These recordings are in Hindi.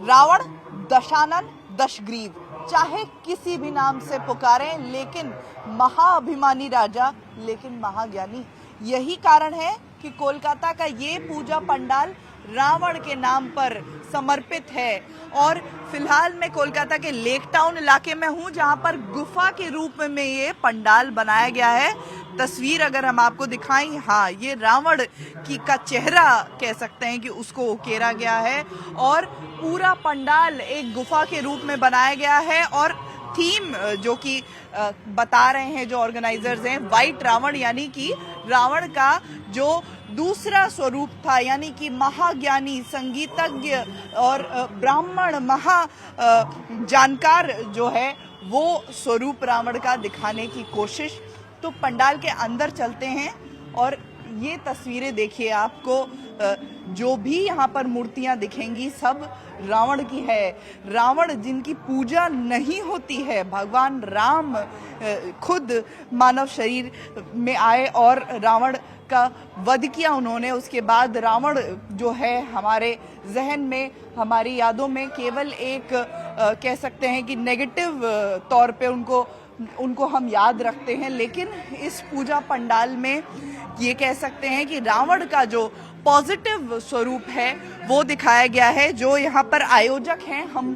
रावण, दशानन, दशग्रीव, चाहे किसी भी नाम से पुकारें, लेकिन महाअभिमानी राजा, लेकिन महाज्ञानी। यही कारण है कि कोलकाता का ये पूजा पंडाल रावण के नाम पर समर्पित है। और फिलहाल मैं कोलकाता के लेक टाउन इलाके में हूँ, जहाँ पर गुफा के रूप में ये पंडाल बनाया गया है। तस्वीर अगर हम आपको दिखाएं, हाँ, ये रावण का चेहरा कह सकते हैं कि उसको उकेरा गया है और पूरा पंडाल एक गुफा के रूप में बनाया गया है। और थीम जो कि बता रहे हैं जो ऑर्गेनाइजर्स हैं, वाइट रावण, यानी कि रावण का जो दूसरा स्वरूप था, यानी कि महाज्ञानी, संगीतज्ञ और ब्राह्मण जानकार जो है, वो स्वरूप रावण का दिखाने की कोशिश। तो पंडाल के अंदर चलते हैं और ये तस्वीरें देखिए। आपको जो भी यहाँ पर मूर्तियाँ दिखेंगी सब रावण की है। रावण जिनकी पूजा नहीं होती है, भगवान राम खुद मानव शरीर में आए और रावण का वध किया उन्होंने। उसके बाद रावण जो है हमारे जहन में, हमारी यादों में केवल एक कह सकते हैं कि नेगेटिव तौर पे उनको हम याद रखते हैं। लेकिन इस पूजा पंडाल में ये कह सकते हैं कि रावण का जो पॉजिटिव स्वरूप है वो दिखाया गया है। जो यहाँ पर आयोजक हैं, हम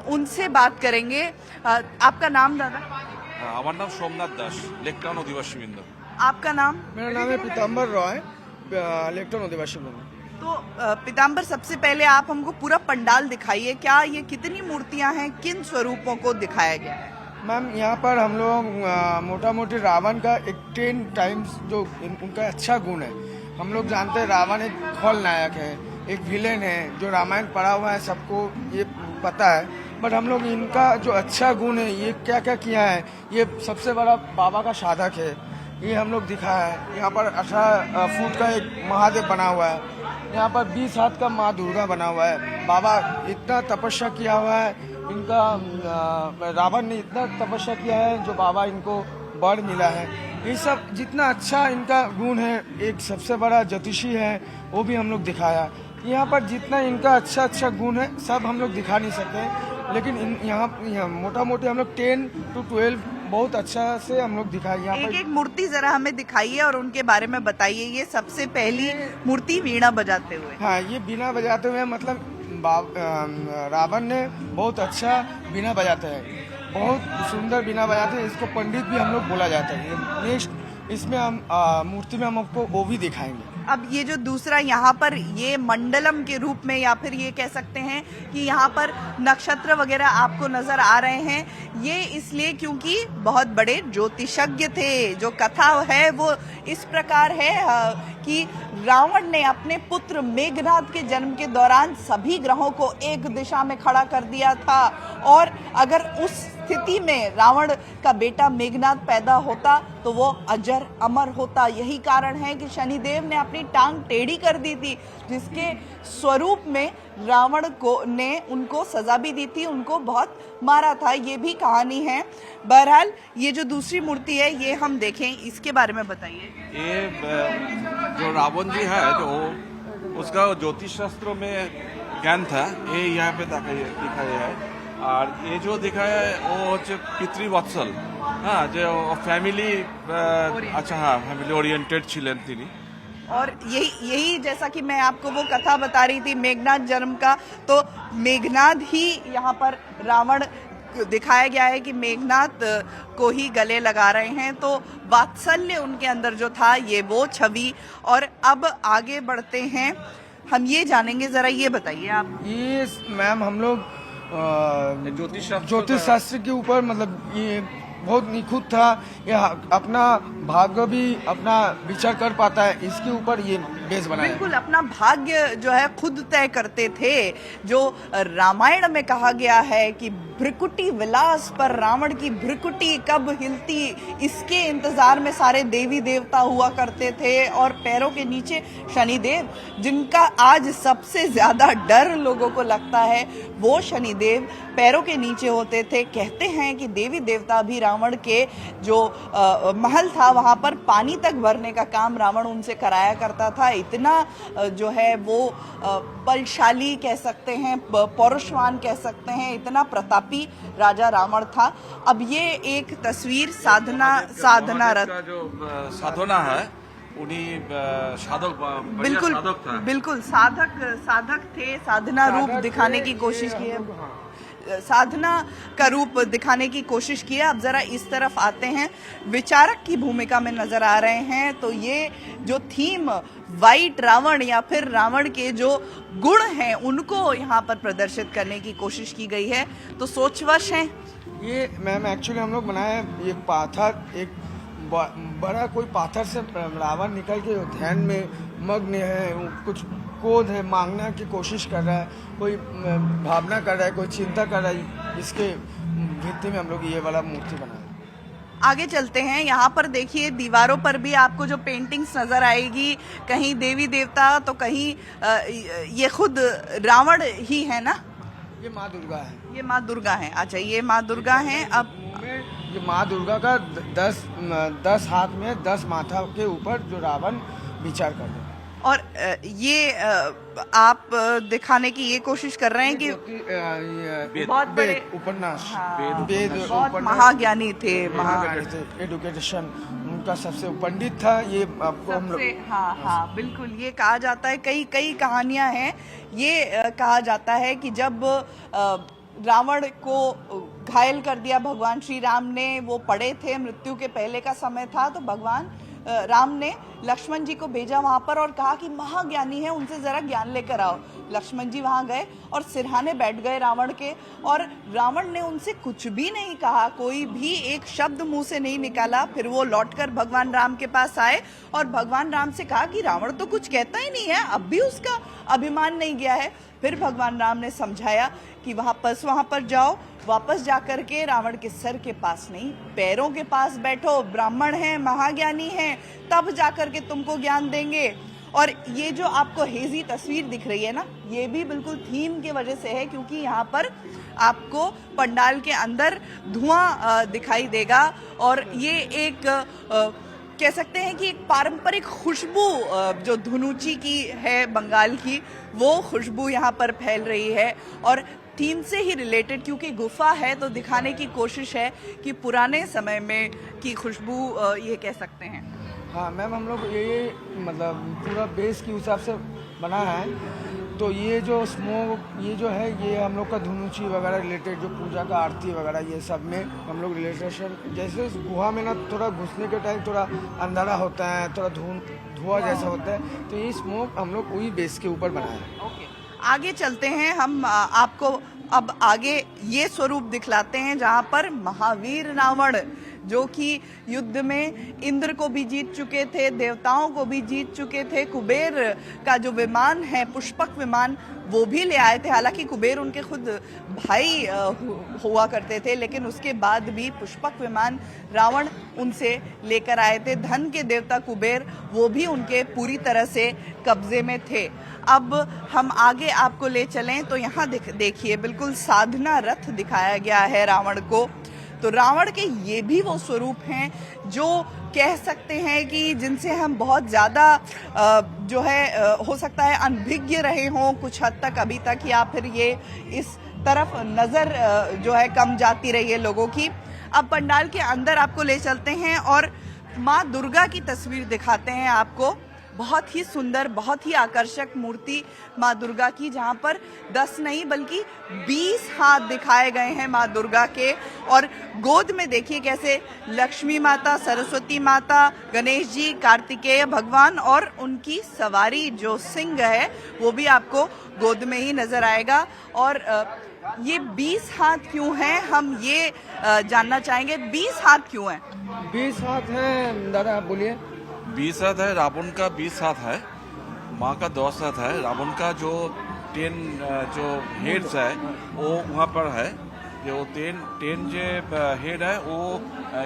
उनसे बात करेंगे। आपका नाम दादा? আমার নাম সোমনাথ দাস, লেকটাউন অধিবাসী বৃন্দ। आपका नाम? मेरा नाम है पीताम्बर रॉय, लेक्टन अधिवासी बना। तो पीताम्बर, सबसे पहले आप हमको पूरा पंडाल दिखाइए। क्या ये कितनी मूर्तियां हैं, किन स्वरूपों को दिखाया गया है? मैम, यहाँ पर हम लोग मोटा मोटी रावण का एक 10 टाइम्स जो उनका अच्छा गुण है। हम लोग जानते हैं रावण एक खलनायक है, एक विलेन है, जो रामायण पढ़ा हुआ है सबको ये पता है। बट हम लोग इनका जो अच्छा गुण है, ये क्या क्या किया है, ये सबसे बड़ा बाबा का साधक है, ये हम लोग दिखाया है। यहाँ पर 18 फुट का एक महादेव बना हुआ है, यहाँ पर 20 हाथ का माँ दुर्गा बना हुआ है। बाबा इतना तपस्या किया हुआ है, इनका रावण ने इतना तपस्या किया है जो बाबा इनको वर मिला है। ये सब जितना अच्छा इनका गुण है, एक सबसे बड़ा ज्योतिषी है, वो भी हम लोग दिखाया। यहाँ पर जितना इनका अच्छा गुण है सब हम लोग दिखा नहीं सकते, लेकिन यहाँ मोटा मोटी हम लोग 10 to 12 बहुत अच्छा से हम लोग दिखाई। एक एक मूर्ति जरा हमें दिखाइए और उनके बारे में बताइए। ये सबसे पहली मूर्ति वीणा बजाते हुए। हाँ, ये बीना बजाते हुए, मतलब रावण ने बहुत अच्छा बीना बजाते हैं, बहुत सुंदर बीना बजाते हैं। इसको पंडित भी हम लोग बोला जाता है। नेक्स्ट इसमें हम मूर्ति में हम आपको वो भी दिखाएंगे। अब ये जो दूसरा यहाँ पर ये मंडलम के रूप में, या फिर ये कह सकते हैं कि यहाँ पर नक्षत्र वगैरह आपको नजर आ रहे हैं, ये इसलिए क्योंकि बहुत बड़े ज्योतिषज्ञ थे। जो कथा है वो इस प्रकार है कि रावण ने अपने पुत्र मेघनाद के जन्म के दौरान सभी ग्रहों को एक दिशा में खड़ा कर दिया था, और अगर उस स्थिति में रावण का बेटा मेघनाद पैदा होता तो वो अजर अमर होता। यही कारण है कि शनिदेव ने अपनी टांग टेढ़ी कर दी थी, जिसके स्वरूप में रावण ने उनको सजा भी दी थी, उनको बहुत मारा था। ये भी कहानी है। बहरहाल ये जो दूसरी मूर्ति है ये हम देखें, इसके बारे में बताइए। ये जो रावण जी है, जो उसका ज्योतिष शास्त्रों में ज्ञान था, ये यहाँ पे दिखाया है। और ये जो दिखाया है वो হচ্ছে পিতৃবৎসল, हाँ, जो फैमिली अच्छा, हाँ, फैमिली ओरिएंटेड ছিলেন তিনি। और यही जैसा कि मैं आपको वो कथा बता रही थी मेघनाद जन्म का, तो मेघनाद ही यहाँ पर रावण दिखाया गया है कि मेघनाद को ही गले लगा रहे हैं। तो वात्सल्य उनके अंदर जो था, ये वो छवि। और अब आगे बढ़ते हैं, हम ये जानेंगे, जरा ये बताइए आप। ये मैम हम लोग ज्योतिष शास्त्र के ऊपर, मतलब ये बहुत निखुत था। यह अपना भाग्य भी अपना विचार कर पाता है, इसके ऊपर ये बेस बनाया। बिल्कुल, अपना भाग्य जो है खुद तय करते थे। जो रामायण में कहा गया है कि भ्रिकुटी विलास पर रावण की भ्रिकुटी कब हिलती, इसके इंतजार में सारे देवी देवता हुआ करते थे। और पैरों के नीचे शनिदेव, जिनका आज सबसे ज्यादा डर लोगों को लगता है, वो शनिदेव पैरों के नीचे होते थे। कहते हैं कि देवी देवता भी रावण के जो महल था वहां पर पानी तक भरने का काम रावण उनसे कराया करता था। इतना जो है वो बलशाली कह सकते हैं, पौरुषवान कह सकते हैं, इतना प्रतापी राजा रावण था। अब ये एक तस्वीर साधना रथ का जो साधना है उन्हीं साधक बिल्कुल साधक था। बिल्कुल साधक थे, साधना रूप दिखाने की कोशिश की है, साधना का रूप दिखाने की कोशिश की है। अब जरा इस तरफ आते हैं, विचारक की भूमिका में नजर आ रहे हैं। तो ये जो थीम वाइट रावण या फिर रावण के जो गुण हैं उनको यहाँ पर प्रदर्शित करने की कोशिश की गई है। तो सोचवश हैं ये मैम, एक्चुअली हम लोग बनाए ये पाथर, एक बड़ा कोई पाथर से रावण निकल के ध्यान में मग्न है, कुछ क्रोध है, मांगने की कोशिश कर रहा है, कोई भावना कर रहा है, कोई चिंता कर रहा है। इसके भित्ति में हम लोग ये वाला मूर्ति बनाए। आगे चलते हैं। यहाँ पर देखिए दीवारों पर भी आपको जो पेंटिंग्स नजर आएगी, कहीं देवी देवता तो कहीं ये खुद रावण ही है ना। ये माँ दुर्गा है। ये माँ दुर्गा है। अच्छा, ये माँ दुर्गा है। अब ये माँ दुर्गा का 10 हाथ में 10 माथा के ऊपर जो रावण विचार कर रहे हैं। और ये आप दिखाने की ये कोशिश कर रहे हैं कि बहुत बड़े उपन्यास, हाँ, वेद बहुत महाज्ञानी थे, एडुकेशन उनका सबसे पंडित था। ये आपको हम लोग हाँ बिल्कुल, ये कहा जाता है, कई कहानियां हैं। ये कहा जाता है कि जब रावण को घायल कर दिया भगवान श्री राम ने, वो पड़े थे, मृत्यु के पहले का समय था, तो भगवान राम ने लक्ष्मण जी को भेजा वहां पर और कहा कि महाज्ञानी है, उनसे जरा ज्ञान लेकर आओ। लक्ष्मण जी वहां गए और सिरहाने बैठ गए रावण के, और रावण ने उनसे कुछ भी नहीं कहा, कोई भी एक शब्द मुंह से नहीं निकाला। फिर वो लौटकर भगवान राम के पास आए और भगवान राम से कहा कि रावण तो कुछ कहता ही नहीं है, अब भी उसका अभिमान नहीं गया है। फिर भगवान राम ने समझाया कि वहां पर जाओ, वापस जाकर के रावण के सर के पास नहीं, पैरों के पास बैठो, ब्राह्मण हैं, महाज्ञानी हैं, तब जाकर के तुमको ज्ञान देंगे। और ये जो आपको हेजी तस्वीर दिख रही है ना, ये भी बिल्कुल थीम के वजह से है, क्योंकि यहाँ पर आपको पंडाल के अंदर धुआं दिखाई देगा और ये एक कह सकते हैं कि एक पारंपरिक खुशबू जो धुनुची की है बंगाल की, वो खुशबू यहाँ पर फैल रही है। और थीम से ही रिलेटेड, क्योंकि गुफा है तो दिखाने की कोशिश है कि पुराने समय में की खुशबू ये कह सकते हैं। हाँ मैम, हम लोग ये मतलब पूरा बेस के हिसाब से बना है। तो ये जो स्मोक, ये जो है, ये हम लोग का धुनुची वगैरह रिलेटेड, जो पूजा का आरती वगैरह, ये सब में हम लोग रिलेटेशन, जैसे गुहा में ना थोड़ा घुसने के टाइम थोड़ा अंधारा होता है, थोड़ा धुआं जैसा होता है, तो ये स्मोक हम लोग वही बेस के ऊपर बनाए हैं। आगे चलते हैं, हम आपको अब आगे ये स्वरूप दिखलाते हैं जहां पर महावीर रावण, जो कि युद्ध में इंद्र को भी जीत चुके थे, देवताओं को भी जीत चुके थे, कुबेर का जो विमान है पुष्पक विमान वो भी ले आए थे। हालांकि कुबेर उनके खुद भाई हुआ करते थे, लेकिन उसके बाद भी पुष्पक विमान रावण उनसे लेकर आए थे। धन के देवता कुबेर, वो भी उनके पूरी तरह से कब्जे में थे। अब हम आगे आपको ले चलें तो यहाँ देखिए बिल्कुल साधना रथ दिखाया गया है रावण को। तो रावण के ये भी वो स्वरूप हैं जो कह सकते हैं कि जिनसे हम बहुत ज़्यादा जो है हो सकता है अनभिज्ञ रहे हों कुछ हद तक अभी तक, या फिर ये इस तरफ नज़र जो है कम जाती रही है लोगों की। अब पंडाल के अंदर आपको ले चलते हैं और माँ दुर्गा की तस्वीर दिखाते हैं आपको। बहुत ही सुंदर, बहुत ही आकर्षक मूर्ति माँ दुर्गा की, जहाँ पर 10 नहीं बल्कि 20 हाथ दिखाए गए हैं माँ दुर्गा के। और गोद में देखिए कैसे लक्ष्मी माता, सरस्वती माता, गणेश जी, कार्तिकेय भगवान और उनकी सवारी जो सिंह है वो भी आपको गोद में ही नजर आएगा। और ये 20 हाथ क्यों हैं, हम ये जानना चाहेंगे। 20 हाथ क्यों हैं? 20 हाथ हैं दादा, आप बोलिए। 20 हाथ है, रावण का 20 हाथ है, माँ का 10 हाथ है। रावण का जो 10 जो हेड्स है वो वहाँ पर है। जो 10 जो हेड है वो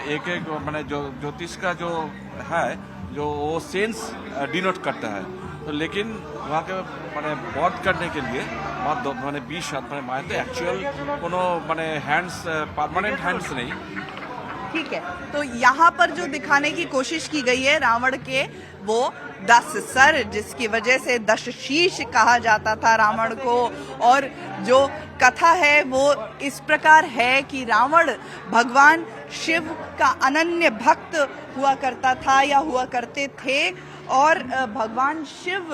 एक एक मैंने जो ज्योतिष का जो है जो वो सेंस डिनोट करता है। तो लेकिन वहाँ के मैंने बध करने के लिए मैंने 20 हाथ मैंने मारे थे। एक्चुअल कोनो मैंने हैंड्स परमानेंट हैंड्स नहीं, ठीक है, तो यहाँ पर जो दिखाने की कोशिश की गई है रावण के वो 10 सर, जिसकी वजह से 10 शीश कहा जाता था रावण को। और जो कथा है वो इस प्रकार है कि रावण भगवान शिव का अनन्य भक्त हुआ करता था या हुआ करते थे, और भगवान शिव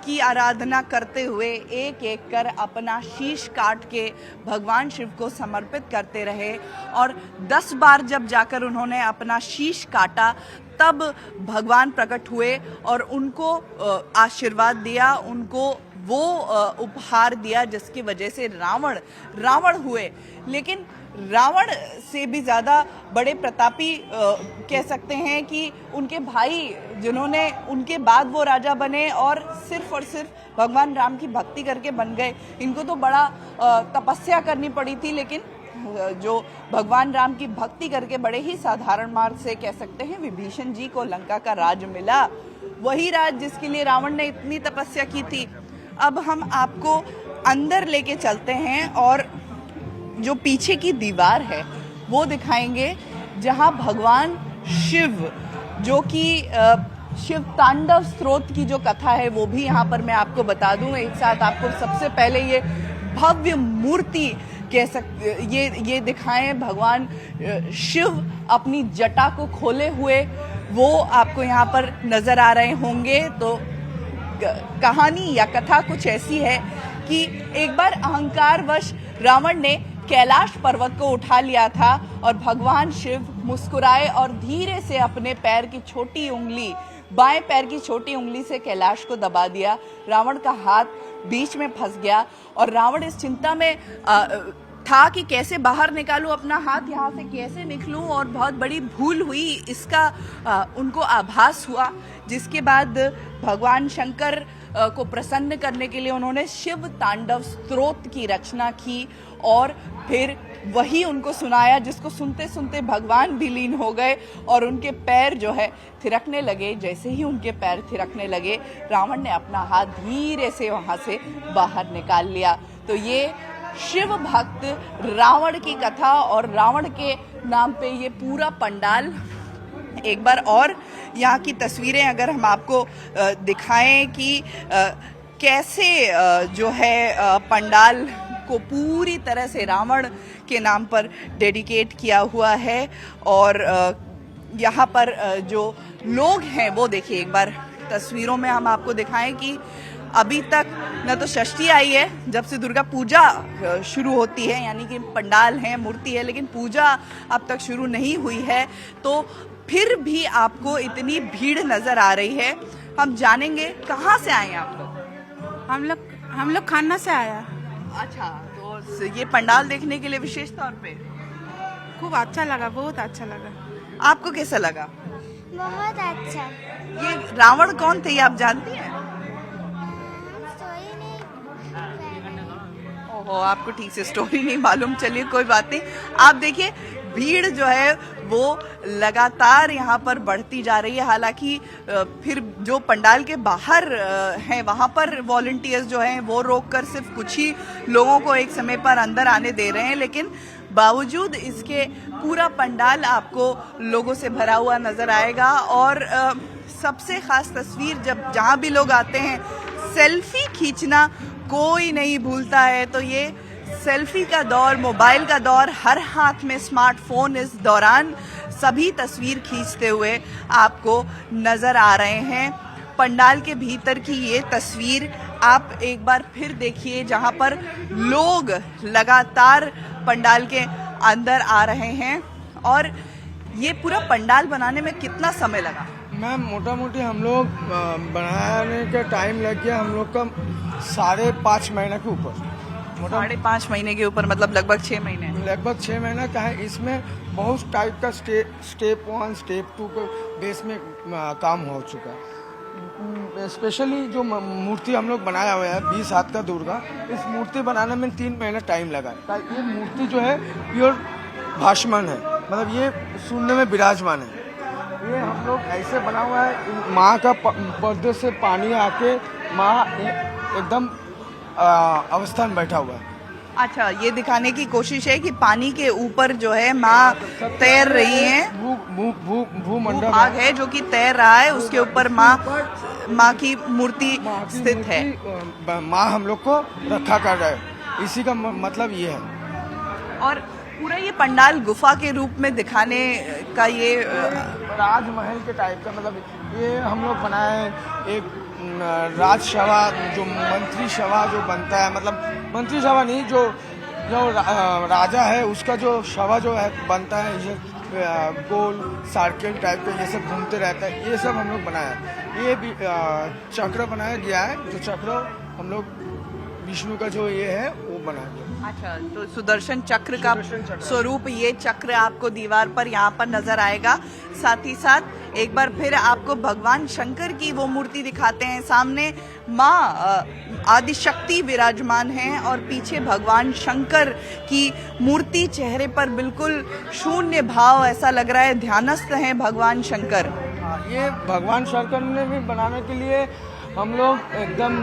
की आराधना करते हुए एक एक कर अपना शीश काट के भगवान शिव को समर्पित करते रहे। और 10 बार जब जाकर उन्होंने अपना शीश काटा तब भगवान प्रकट हुए और उनको आशीर्वाद दिया, उनको वो उपहार दिया जिसकी वजह से रावण हुए। लेकिन रावण से भी ज़्यादा बड़े प्रतापी कह सकते हैं कि उनके भाई जिन्होंने उनके बाद वो राजा बने और सिर्फ भगवान राम की भक्ति करके बन गए। इनको तो बड़ा तपस्या करनी पड़ी थी, लेकिन जो भगवान राम की भक्ति करके बड़े ही साधारण मार्ग से कह सकते हैं विभीषण जी को लंका का राज मिला, वही राज जिसके लिए रावण ने इतनी तपस्या की थी। अब हम आपको अंदर लेके चलते हैं और जो पीछे की दीवार है वो दिखाएंगे, जहां भगवान शिव, जो कि शिव तांडव स्तोत्र की जो कथा है वो भी यहाँ पर मैं आपको बता दूं। एक साथ आपको सबसे पहले ये भव्य मूर्ति कह सकते ये दिखाएं, भगवान शिव अपनी जटा को खोले हुए वो आपको यहाँ पर नजर आ रहे होंगे। तो कहानी या कथा कुछ ऐसी है कि एक बार अहंकारवश रावण ने कैलाश पर्वत को उठा लिया था और भगवान शिव मुस्कुराए और धीरे से अपने पैर की छोटी उंगली, बाएं पैर की छोटी उंगली से कैलाश को दबा दिया। रावण का हाथ बीच में फंस गया और रावण इस चिंता में था कि कैसे बाहर निकालूं अपना हाथ, यहाँ से कैसे निकलूं, और बहुत बड़ी भूल हुई इसका उनको आभास हुआ। जिसके बाद भगवान शंकर को प्रसन्न करने के लिए उन्होंने शिव तांडव स्तोत्र की रचना की और फिर वही उनको सुनाया, जिसको सुनते सुनते भगवान भी लीन हो गए और उनके पैर जो है थिरकने लगे। जैसे ही उनके पैर थिरकने लगे रावण ने अपना हाथ धीरे से वहां से बाहर निकाल लिया। तो ये शिव भक्त रावण की कथा और रावण के नाम पे ये पूरा पंडाल। एक बार और यहाँ की तस्वीरें अगर हम आपको दिखाएं कि कैसे जो है पंडाल को पूरी तरह से रावण के नाम पर डेडिकेट किया हुआ है। और यहाँ पर जो लोग हैं वो देखिए, एक बार तस्वीरों में हम आपको दिखाएं कि अभी तक न तो षष्ठी आई है जब से दुर्गा पूजा शुरू होती है, यानी कि पंडाल है, मूर्ति है, लेकिन पूजा अब तक शुरू नहीं हुई है। तो फिर भी आपको इतनी भीड़ नजर आ रही है। हम जानेंगे कहाँ से आए आप लोग? हम लोग खाना से आया। अच्छा, तो ये पंडाल देखने के लिए विशेष तौर पे खूब अच्छा लगा, बहुत अच्छा लगा। आपको कैसा लगा? बहुत अच्छा। ये रावण कौन थे ये आप जानती हैं? ओहो, आपको ठीक से स्टोरी नहीं मालूम। चलिए कोई बात नहीं। आप देखिए भीड़ जो है वो लगातार यहाँ पर बढ़ती जा रही है। हालांकि फिर जो पंडाल के बाहर हैं वहाँ पर वॉलंटियर्स जो हैं वो रोककर सिर्फ कुछ ही लोगों को एक समय पर अंदर आने दे रहे हैं, लेकिन बावजूद इसके पूरा पंडाल आपको लोगों से भरा हुआ नजर आएगा। और सबसे खास तस्वीर, जब जहाँ भी लोग आते हैं सेल्फी खींचना कोई नहीं भूलता है। तो ये सेल्फी का दौर, मोबाइल का दौर, हर हाथ में स्मार्टफोन, इस दौरान सभी तस्वीर खींचते हुए आपको नजर आ रहे हैं। पंडाल के भीतर की ये तस्वीर आप एक बार फिर देखिए, जहां पर लोग लगातार पंडाल के अंदर आ रहे हैं। और ये पूरा पंडाल बनाने में कितना समय लगा? मैम मोटा मोटी हम लोग बनाने का टाइम लग गया हम लोग का 5.5 महीने के ऊपर। 5.5 महीने के ऊपर, मतलब लगभग 6 महीने। लगभग 6 महीना का है। इसमें बहुत टाइप का स्टेप 1 स्टेप 2 के बेस में काम हो चुका है। स्पेशली जो मूर्ति हम लोग बनाया हुआ है 20 हाथ का दुर्गा, इस मूर्ति बनाने में 3 महीने टाइम लगा। ये मूर्ति जो है प्योर भाषमान है, मतलब ये शून्य में विराजमान है। ये हम लोग ऐसे बना हुआ है, माँ का पर्दे से पानी आके माँ एकदम अवस्था में बैठा हुआ है। अच्छा, ये दिखाने की कोशिश है कि पानी के ऊपर जो है माँ तैर रही हैं। भूमंडप भाग है जो कि तैर रहा है, उसके ऊपर माँ की मूर्ति स्थित है। माँ हम लोग को रखा कर रहा है, इसी का मतलब ये है। और पूरा ये पंडाल गुफा के रूप में दिखाने का ये राजमहल के टाइप का, मतलब ये हम लोग बनाए एक राजसभा, जो मंत्री सभा जो बनता है, मतलब मंत्री सभा नहीं, जो राजा है उसका जो सभा जो है बनता है, ये गोल सर्किल टाइप का ये सब घूमते रहता है, ये सब हम लोग बनाया। ये भी चक्र बनाया गया है, जो चक्र हम लोग विष्णु का जो ये है वो बना दिया। अच्छा, तो सुदर्शन चक्र का स्वरूप ये चक्र आपको दीवार पर यहाँ पर नजर आएगा। साथ ही साथ एक बार फिर आपको भगवान शंकर की वो मूर्ति दिखाते हैं। सामने माँ आदिशक्ति विराजमान हैं और पीछे भगवान शंकर की मूर्ति, चेहरे पर बिल्कुल शून्य भाव, ऐसा लग रहा है ध्यानस्थ हैं भगवान शंकर। ये भगवान शंकर ने भी बनाने के लिए हम लोग एकदम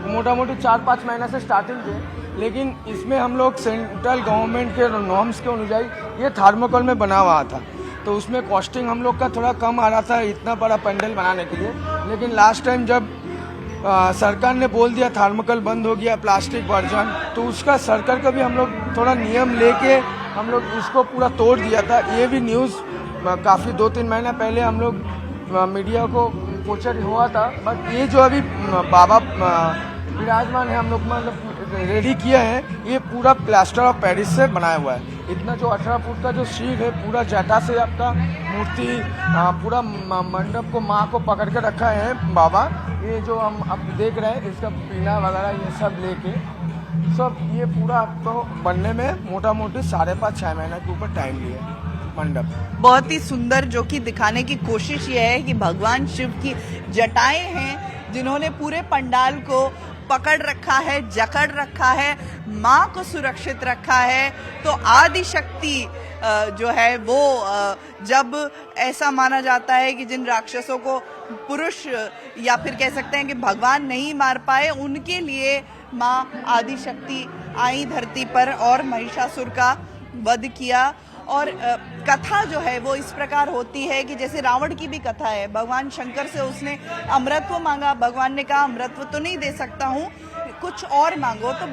मोटा मोटी 4-5 महीना से स्टार्टिंग थे, लेकिन इसमें हम लोग सेंट्रल गवर्नमेंट के नॉर्म्स के अनुसार ये थर्मोकोल में बना हुआ था, तो उसमें कॉस्टिंग हम लोग का थोड़ा कम आ रहा था इतना बड़ा पंडाल बनाने के लिए। लेकिन लास्ट टाइम जब सरकार ने बोल दिया थर्मोकोल बंद हो गया, प्लास्टिक वर्जन, तो उसका सरकार का भी हम लोग थोड़ा नियम लेके हम लोग उसको पूरा तोड़ दिया था। ये भी न्यूज़ काफ़ी 2-3 महीना पहले हम लोग मीडिया को पोस्टर हुआ था। बट ये जो अभी बाबा विराजमान है, हम लोग मतलब रेडी किया है, ये पूरा प्लास्टर ऑफ पेरिस से बनाया हुआ है। इतना जो 18 फुट का जो शीट है, पूरा जटा से आपका मूर्ति, पूरा मंडप को माँ को पकड़ के रखा है बाबा। ये जो हम अब देख रहे हैं, इसका पीना वगैरह ये सब लेके सब ये पूरा आपको बनने में मोटा मोटी 5.5-6 महीना के ऊपर टाइम लिया मंडप। बहुत ही सुंदर, जो कि दिखाने की कोशिश ये है कि भगवान शिव की जटाएं हैं जिन्होंने पूरे पंडाल को पकड़ रखा है, जकड़ रखा है, माँ को सुरक्षित रखा है। तो आदिशक्ति जो है वो जब ऐसा माना जाता है कि जिन राक्षसों को पुरुष या फिर कह सकते हैं कि भगवान नहीं मार पाए, उनके लिए माँ आदिशक्ति आई धरती पर और महिषासुर का वध किया। और कथा जो है वो इस प्रकार होती है कि जैसे रावण की भी कथा है, भगवान शंकर से उसने अमृतत्व मांगा, भगवान ने कहा अमृतत्व तो नहीं दे सकता हूँ, कुछ और मांगो। तो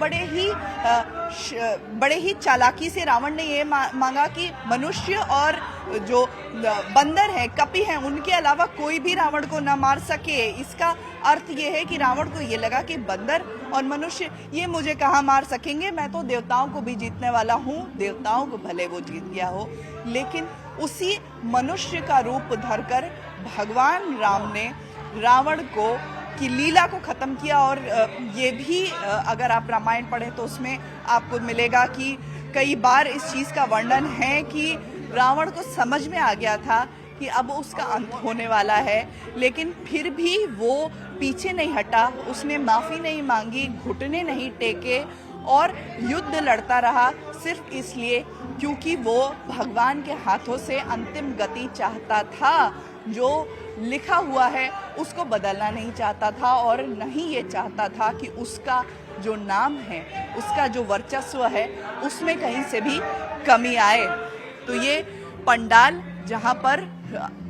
बड़े ही चालाकी से रावण ने ये मांगा कि मनुष्य और जो बंदर है, कपि हैं, उनके अलावा कोई भी रावण को ना मार सके। इसका अर्थ ये है कि रावण को ये लगा कि बंदर और मनुष्य ये मुझे कहाँ मार सकेंगे, मैं तो देवताओं को भी जीतने वाला हूँ, देवताओं को भले वो जीत गया हो। लेकिन उसी मनुष्य का रूप धरकर भगवान राम ने रावण को की लीला को खत्म किया। और ये भी अगर आप रामायण पढ़ें तो उसमें आपको मिलेगा कि कई बार इस चीज़ का वर्णन है कि रावण को समझ में आ गया था कि अब उसका अंत होने वाला है, लेकिन फिर भी वो पीछे नहीं हटा, उसने माफ़ी नहीं मांगी, घुटने नहीं टेके और युद्ध लड़ता रहा, सिर्फ इसलिए क्योंकि वो भगवान के हाथों से अंतिम गति चाहता था। जो लिखा हुआ है उसको बदलना नहीं चाहता था और नहीं ये चाहता था कि उसका जो नाम है, उसका जो वर्चस्व है, उसमें कहीं से भी कमी आए। तो ये पंडाल, जहाँ पर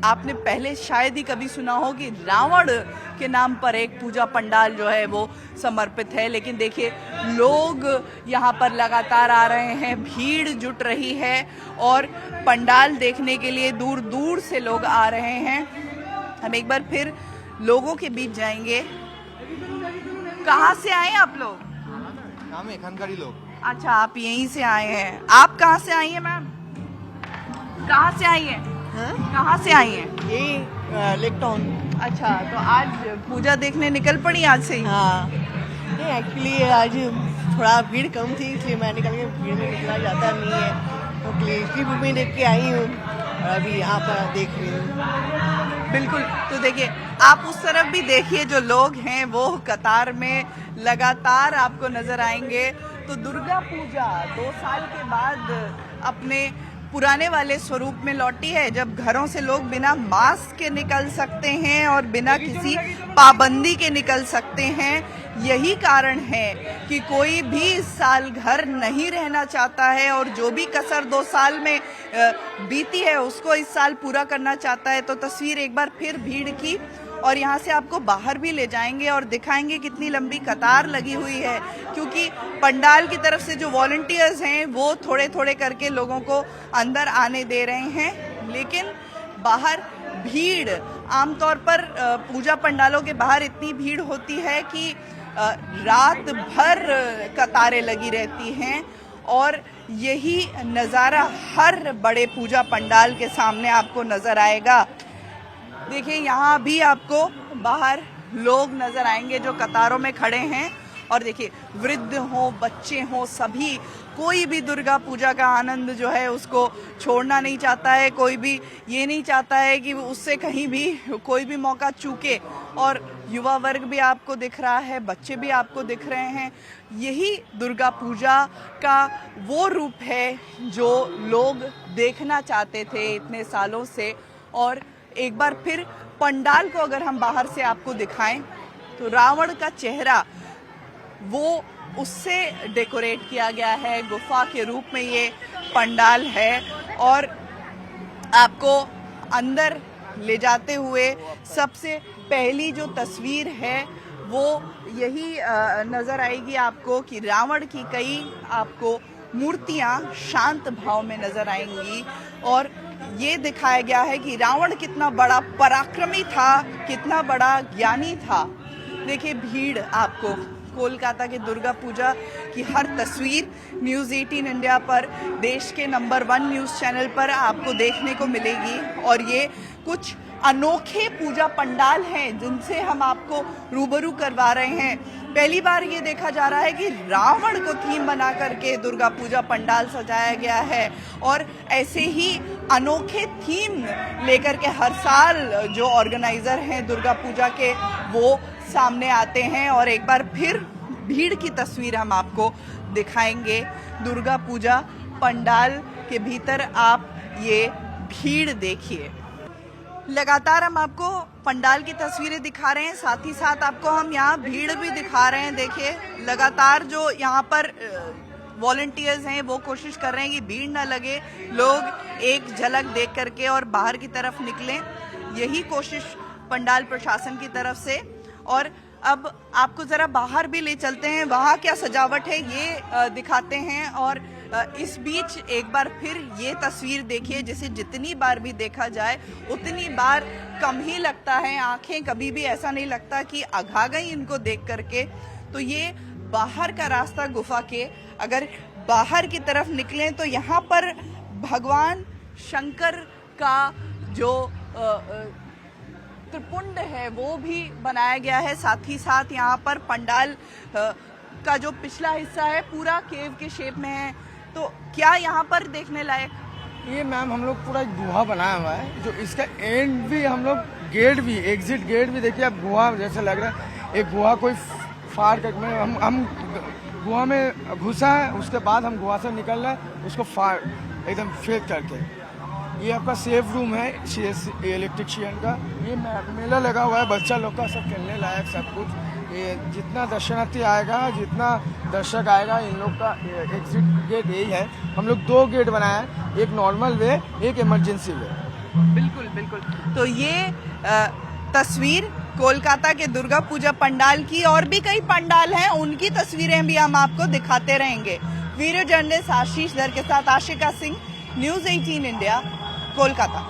आपने पहले शायद ही कभी सुना हो कि रावण के नाम पर एक पूजा पंडाल जो है वो समर्पित है, लेकिन देखिए लोग यहाँ पर लगातार आ रहे हैं, भीड़ जुट रही है और पंडाल देखने के लिए दूर दूर से लोग आ रहे हैं। हम एक बार फिर लोगों के बीच जाएंगे। कहाँ से आए आप लोग? हम खानकारी लोग। अच्छा, आप यहीं से आए हैं। आप कहाँ से आई हैं मैम? कहाँ से आई हैं? कहाँ से आई हैं? ये लेक टाउन। अच्छा, तो आज पूजा देखने निकल पड़ी आज से ही? हाँ, नहीं एक्चुअली आज थोड़ा भीड़ कम थी, इसलिए मैं निकल के भीड़ में निकला जाता नहीं है, तो क्लिप में देख के आई हूँ और अभी यहाँ पर देख रही हूँ। बिल्कुल। तो देखिए, आप उस तरफ भी देखिए, जो लोग हैं वो कतार में लगातार आपको नजर आएंगे। तो दुर्गा पूजा 2 साल के बाद अपने पुराने वाले स्वरूप में लौटी है, जब घरों से लोग बिना मास्क के निकल सकते हैं और बिना किसी पाबंदी के निकल सकते हैं। यही कारण है कि कोई भी इस साल घर नहीं रहना चाहता है और जो भी कसर 2 साल में बीती है उसको इस साल पूरा करना चाहता है। तो तस्वीर एक बार फिर भीड़ की, और यहाँ से आपको बाहर भी ले जाएंगे और दिखाएंगे कितनी लंबी कतार लगी हुई है, क्योंकि पंडाल की तरफ से जो वॉलंटियर्स हैं वो थोड़े थोड़े करके लोगों को अंदर आने दे रहे हैं। लेकिन बाहर भीड़, आमतौर पर पूजा पंडालों के बाहर इतनी भीड़ होती है कि रात भर कतारें लगी रहती हैं, और यही नज़ारा हर बड़े पूजा पंडाल के सामने आपको नज़र आएगा। देखिए यहाँ भी आपको बाहर लोग नज़र आएंगे जो कतारों में खड़े हैं, और देखिए वृद्ध हो, बच्चे हो, सभी, कोई भी दुर्गा पूजा का आनंद जो है उसको छोड़ना नहीं चाहता है। कोई भी ये नहीं चाहता है कि उससे कहीं भी कोई भी मौका चूके। और युवा वर्ग भी आपको दिख रहा है, बच्चे भी आपको दिख रहे हैं। यही दुर्गा पूजा का वो रूप है जो लोग देखना चाहते थे इतने सालों से। और एक बार फिर पंडाल को अगर हम बाहर से आपको दिखाएं तो रावण का चेहरा वो उससे डेकोरेट किया गया है, गुफा के रूप में ये पंडाल है। और आपको अंदर ले जाते हुए सबसे पहली जो तस्वीर है वो यही नज़र आएगी आपको कि रावण की कई आपको मूर्तियां शांत भाव में नज़र आएंगी, और ये दिखाया गया है कि रावण कितना बड़ा पराक्रमी था, कितना बड़ा ज्ञानी था। देखिए भीड़ आपको कोलकाता के दुर्गा पूजा की हर तस्वीर न्यूज़ 18 इंडिया पर, देश के नंबर 1 न्यूज़ चैनल पर आपको देखने को मिलेगी। और ये कुछ अनोखे पूजा पंडाल हैं जिनसे हम आपको रूबरू करवा रहे हैं। पहली बार ये देखा जा रहा है कि रावण को थीम बना करके दुर्गा पूजा पंडाल सजाया गया है, और ऐसे ही अनोखे थीम लेकर के हर साल जो ऑर्गेनाइजर हैं दुर्गा पूजा के वो सामने आते हैं। और एक बार फिर भीड़ की तस्वीर हम आपको दिखाएंगे। दुर्गा पूजा पंडाल के भीतर आप ये भीड़ देखिए। लगातार हम आपको पंडाल की तस्वीरें दिखा रहे हैं, साथ ही साथ आपको हम यहाँ भीड़ भी दिखा रहे हैं। देखिए लगातार जो यहाँ पर वॉलंटियर्स हैं वो कोशिश कर रहे हैं कि भीड़ ना लगे, लोग एक झलक देख करके और बाहर की तरफ निकलें। यही कोशिश पंडाल प्रशासन की तरफ से। और अब आपको ज़रा बाहर भी ले चलते हैं, वहाँ क्या सजावट है ये दिखाते हैं। और इस बीच एक बार फिर ये तस्वीर देखिए, जिसे जितनी बार भी देखा जाए उतनी बार कम ही लगता है। आंखें कभी भी ऐसा नहीं लगता कि अघा गई इनको देख करके। तो ये बाहर का रास्ता गुफा के, अगर बाहर की तरफ निकलें तो यहाँ पर भगवान शंकर का जो त्रिपुंड है वो भी बनाया गया है। साथ ही साथ यहाँ पर पंडाल का जो पिछला हिस्सा है पूरा केव के शेप में है। तो क्या यहाँ पर देखने लायक? ये मैम हम लोग पूरा एक गुहा बनाया हुआ है, जो इसका एंड भी हम लोग गेट भी, एग्जिट गेट भी देखिए आप, गुहा जैसे लग रहा है। एक गुहा कोई फाड़ कर हम गुहा में घुसा है, उसके बाद हम गुहा से निकल रहे हैं उसको फाड़ एकदम फेंक करके। ये आपका सेफ रूम है इलेक्ट्रिशियन का। ये मेला लगा हुआ है बच्चा लोग का, सब खेलने लायक सब कुछ। ये जितना दर्शनार्थी आएगा, जितना दर्शक आएगा, इन लोग का एग्जिट गेट यही है। हम लोग 2 गेट बनाए हैं, एक नॉर्मल वे, एक इमरजेंसी वे। बिल्कुल बिल्कुल। तो ये तस्वीर कोलकाता के दुर्गा पूजा पंडाल की, और भी कई पंडाल हैं उनकी तस्वीरें भी हम आपको दिखाते रहेंगे। वीडियो जर्नलिस्ट आशीष दर के साथ आशिका सिंह, न्यूज़ 18 इंडिया, कोलकाता।